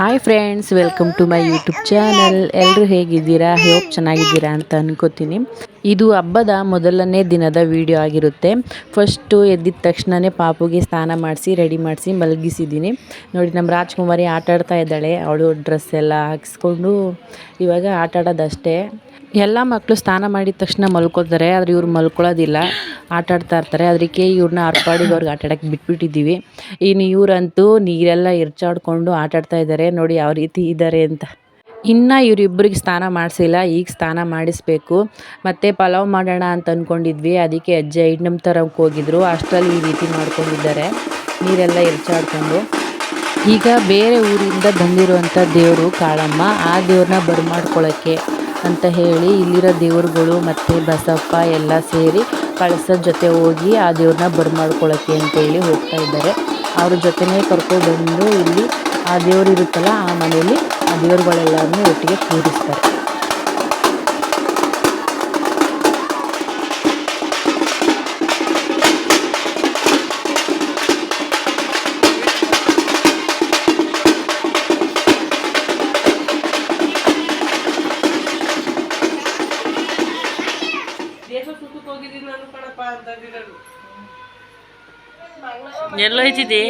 Hi friends, welcome to my YouTube channel. ಎಲ್ಲರೂ ಹೇಗಿದ್ದೀರಾ? Hope ಚೆನ್ನಾಗಿದ್ದೀರಾ ಅಂತ ಅನ್ಕೋತೀನಿ. ಇದು ಹಬ್ಬದ ಮೊದಲನೇ ದಿನದ ವಿಡಿಯೋ ಆಗಿರುತ್ತೆ. ಫಸ್ಟು ಎದ್ದಿದ ತಕ್ಷಣವೇ ಪಾಪುಗೆ ಸ್ನಾನ ಮಾಡಿಸಿ ರೆಡಿ ಮಾಡಿಸಿ ಮಲಗಿಸಿದ್ದೀನಿ. ನೋಡಿ, ನಮ್ಮ ರಾಜ್ಕುಮಾರಿ ಆಟ ಆಡ್ತಾ ಇದ್ದಾಳೆ. ಅವಳು ಡ್ರೆಸ್ ಎಲ್ಲ ಹಾಕಿಸ್ಕೊಂಡು ಇವಾಗ ಆಟ ಆಡೋದಷ್ಟೇ. ಎಲ್ಲ ಮಕ್ಕಳು ಸ್ನಾನ ಮಾಡಿದ ತಕ್ಷಣ ಮಲ್ಕೋತಾರೆ, ಆದರೆ ಇವ್ರು ಮಲ್ಕೊಳ್ಳೋದಿಲ್ಲ, ಆಟ ಆಡ್ತಾ ಇರ್ತಾರೆ. ಅದಕ್ಕೆ ಇವ್ರನ್ನ ಪಾಡಿಗೆ ಅವ್ರಿಗೆ ಆಟ ಆಡೋಕ್ಕೆ ಬಿಟ್ಬಿಟ್ಟಿದ್ದೀವಿ. ಇನ್ನು ಇವರಂತೂ ನೀರೆಲ್ಲ ಎರಚಾಡ್ಕೊಂಡು ಆಟ ಆಡ್ತಾ ಇದ್ದಾರೆ. ನೋಡಿ ಯಾವ ರೀತಿ ಇದ್ದಾರೆ ಅಂತ. ಇನ್ನು ಇವರಿಬ್ಬರಿಗೆ ಸ್ನಾನ ಮಾಡಿಸಿಲ್ಲ, ಈಗ ಸ್ನಾನ ಮಾಡಿಸ್ಬೇಕು. ಮತ್ತು ಪಲಾವ್ ಮಾಡೋಣ ಅಂತ ಅಂದ್ಕೊಂಡಿದ್ವಿ. ಅದಕ್ಕೆ ಅಜ್ಜಿ ಐಟಮ್ ತರಕ್ಕೆ ಹೋಗಿದ್ರು. ಅಷ್ಟರಲ್ಲಿ ಈ ರೀತಿ ಮಾಡ್ಕೊಂಡಿದ್ದಾರೆ, ನೀರೆಲ್ಲ ಎರಚಾಡ್ಕೊಂಡು. ಈಗ ಬೇರೆ ಊರಿಂದ ಬಂದಿರುವಂಥ ದೇವರು ಕಾಳಮ್ಮ, ಆ ದೇವ್ರನ್ನ ಬರಮಾಡ್ಕೊಳ್ಳೋಕ್ಕೆ ಅಂತ ಹೇಳಿ ಇಲ್ಲಿರೋ ದೇವರುಗಳು ಮತ್ತು ಬಸಪ್ಪ ಎಲ್ಲ ಸೇರಿ ಕಳಸದ ಜೊತೆ ಹೋಗಿ ಆ ದೇವ್ರನ್ನ ಬರಮಾಡ್ಕೊಳ್ಳೋಕ್ಕೆ ಅಂತೇಳಿ ಹೋಗ್ತಾ ಇದ್ದಾರೆ. ಅವ್ರ ಜೊತೆನೇ ಕರ್ಕೊಬಂದು ಇಲ್ಲಿ ಆ ದೇವರು ಇರುತ್ತಲ್ಲ, ಆ ಮನೆಯಲ್ಲಿ ಆ ದೇವ್ರುಗಳೆಲ್ಲರನ್ನೂ ಒಟ್ಟಿಗೆ ಕೂರಿಸ್ತಾರೆ. ಎಲ್ಲೋಯ್ತಿದ್ದಿ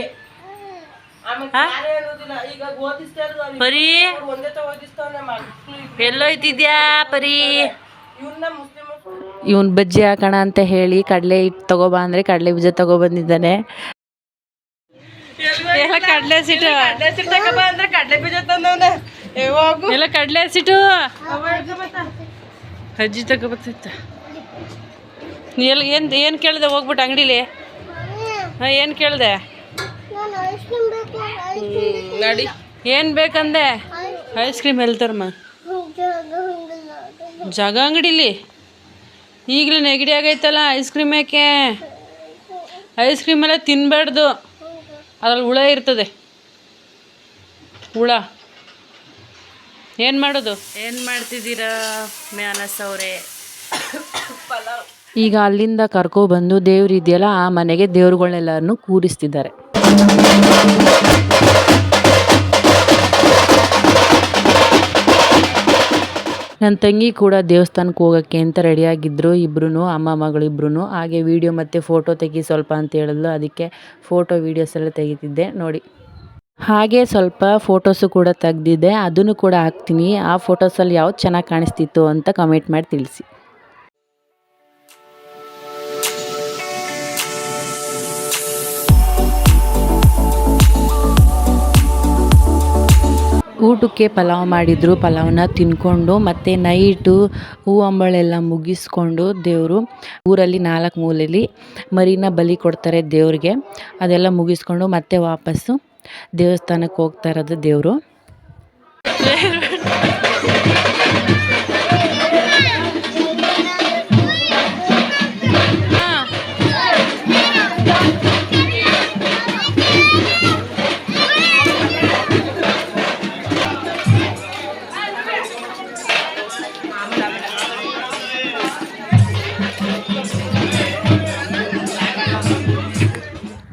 ಪರಿ? ಎಲ್ಲೋಯ್ತಿದ್ಯಾ ಪರಿ? ಇವನ್ ಬಜ್ಜಿ ಹಾಕೋಣ ಅಂತ ಹೇಳಿ ಕಡಲೆ ಹಿಟ್ಟು ತಗೋಬಾ ಅಂದರೆ ಕಡಲೆ ಬೀಜ ತಗೊಬಂದಿದ್ದಾನೆ. ಎಲ್ಲ ಕಡಲೆ ಸಿಟ್ಟು ಅಂದ್ರೆ ಕಡಲೆ ಬೀಜ ತಂದವನೆ. ಎಲ್ಲ ಕಡಲೆ ಸಿಟ್ಟು ಅಜ್ಜಿ ತಗೊಬರ್ತಿತ್ತ. ನೀ ಎಲ್ಲ ಏನು ಕೇಳಿದೆ ಹೋಗ್ಬಿಟ್ಟು ಅಂಗಡಿಲಿ? ಹಾಂ, ಏನು ಕೇಳಿದೆ? ನಡಿ, ಏನು ಬೇಕಂದೆ? ಐಸ್ ಕ್ರೀಮ್ ಎಲ್ಲಿ ತರಮ್ಮ? ಜಾಗ ಅಂಗಡಿಲಿ ಈಗಲೂ ನೆಗಡಿ ಆಗೈತಲ್ಲ, ಐಸ್ ಕ್ರೀಮ್ ಯಾಕೆ? ಐಸ್ ಕ್ರೀಮೆಲ್ಲ ತಿನ್ನಬಾರ್ದು, ಅದ್ರಲ್ಲಿ ಹುಳ ಇರ್ತದೆ. ಹುಳ ಏನು ಮಾಡೋದು? ಏನು ಮಾಡ್ತಿದ್ದೀರಾ ಮ್ಯಾನಸ್ ಅವರೇ? ಈಗ ಅಲ್ಲಿಂದ ಕರ್ಕೊಬಂದು ದೇವ್ರು ಇದೆಯಲ್ಲ, ಆ ಮನೆಗೆ ದೇವ್ರುಗಳನ್ನೆಲ್ಲರನ್ನೂ ಕೂರಿಸ್ತಿದ್ದಾರೆ. ನನ್ನ ತಂಗಿ ಕೂಡ ದೇವಸ್ಥಾನಕ್ಕೆ ಹೋಗೋಕ್ಕೆ ಅಂತ ರೆಡಿಯಾಗಿದ್ದರು. ಇಬ್ಬರೂ ಅಮ್ಮ ಮಗಳಿಬ್ರು. ಹಾಗೆ ವಿಡಿಯೋ ಮತ್ತು ಫೋಟೋ ತೆಗಿ ಸ್ವಲ್ಪ ಅಂತ ಹೇಳಿದ್ಲು. ಅದಕ್ಕೆ ಫೋಟೋ ವೀಡಿಯೋಸ್ ಎಲ್ಲ ತೆಗಿತಿದ್ದೆ ನೋಡಿ. ಹಾಗೆ ಸ್ವಲ್ಪ ಫೋಟೋಸು ಕೂಡ ತೆಗೆದಿದ್ದೆ, ಅದನ್ನು ಕೂಡ ಹಾಕ್ತೀನಿ. ಆ ಫೋಟೋಸಲ್ಲಿ ಯಾವ್ದು ಚೆನ್ನಾಗಿ ಕಾಣಿಸ್ತಿತ್ತು ಅಂತ ಕಮೆಂಟ್ ಮಾಡಿ ತಿಳಿಸಿ. ಊಟಕ್ಕೆ ಪಲಾವ್ ಮಾಡಿದ್ರು. ಪಲಾವ್ನ ತಿನ್ಕೊಂಡು ಮತ್ತು ನೈಟು ಹೂ ಅಂಬಳೆಲ್ಲ ಮುಗಿಸ್ಕೊಂಡು ದೇವರು ಊರಲ್ಲಿ 4 ಮೂಲೆಯಲ್ಲಿ ಮರಿನ ಬಲಿ ಕೊಡ್ತಾರೆ ದೇವ್ರಿಗೆ. ಅದೆಲ್ಲ ಮುಗಿಸ್ಕೊಂಡು ಮತ್ತೆ ವಾಪಸ್ಸು ದೇವಸ್ಥಾನಕ್ಕೆ ಹೋಗ್ತಾ ಇರೋದು ದೇವರು.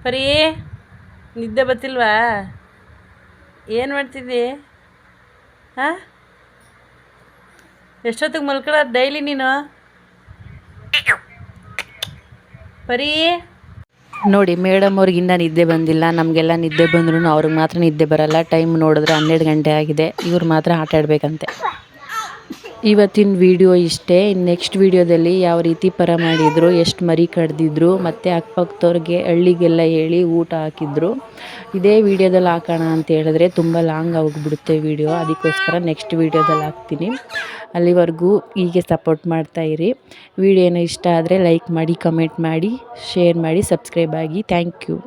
ಪರಿ, ನಿದ್ದೆ ಬರ್ತಿಲ್ವಾ? ಏನು ಮಾಡ್ತಿದ್ದಿ? ಹಾಂ, ಎಷ್ಟೊತ್ತಿಗೆ ಮಲ್ಕೊಳ್ಳೋದು ಡೈಲಿ ನೀನು? ಪರಿ ನೋಡಿ, ಮೇಡಮ್ ಅವ್ರಿಗೆ ಇನ್ನೂ ನಿದ್ದೆ ಬಂದಿಲ್ಲ. ನಮಗೆಲ್ಲ ನಿದ್ದೆ ಬಂದ್ರೂ ಅವ್ರಿಗೆ ಮಾತ್ರ ನಿದ್ದೆ ಬರೋಲ್ಲ. ಟೈಮ್ ನೋಡಿದ್ರೆ 12 ಗಂಟೆ ಆಗಿದೆ. ಇವ್ರು ಮಾತ್ರ ಆಟ ಆಡಬೇಕಂತೆ. ಇವತ್ತಿನ ವಿಡಿಯೋ ಇಷ್ಟೇ. ನೆಕ್ಸ್ಟ್ ವಿಡಿಯೋದಲ್ಲಿ ಯಾವ ರೀತಿ ಪರ ಮಾಡಿದರು, ಎಷ್ಟು ಮರಿ ಕಡ್ದಿದ್ರು, ಮತ್ತು ಅಕ್ಕಪಕ್ಕದವ್ರಿಗೆ ಹಳ್ಳಿಗೆಲ್ಲ ಹೇಳಿ ಊಟ ಹಾಕಿದ್ರು, ಇದೇ ವಿಡಿಯೋದಲ್ಲಿ ಹಾಕೋಣ ಅಂತ ಹೇಳಿದ್ರೆ ತುಂಬ ಲಾಂಗ್ ಆಗಿಬಿಡುತ್ತೆ ವಿಡಿಯೋ. ಅದಕ್ಕೋಸ್ಕರ ನೆಕ್ಸ್ಟ್ ವಿಡಿಯೋದಲ್ಲಿ ಹಾಕ್ತೀನಿ. ಅಲ್ಲಿವರೆಗೂ ಹೀಗೆ ಸಪೋರ್ಟ್ ಮಾಡ್ತಾಯಿರಿ. ವಿಡಿಯೋನ ಇಷ್ಟ ಆದರೆ ಲೈಕ್ ಮಾಡಿ, ಕಮೆಂಟ್ ಮಾಡಿ, ಶೇರ್ ಮಾಡಿ, ಸಬ್ಸ್ಕ್ರೈಬ್ ಆಗಿ. Thank you.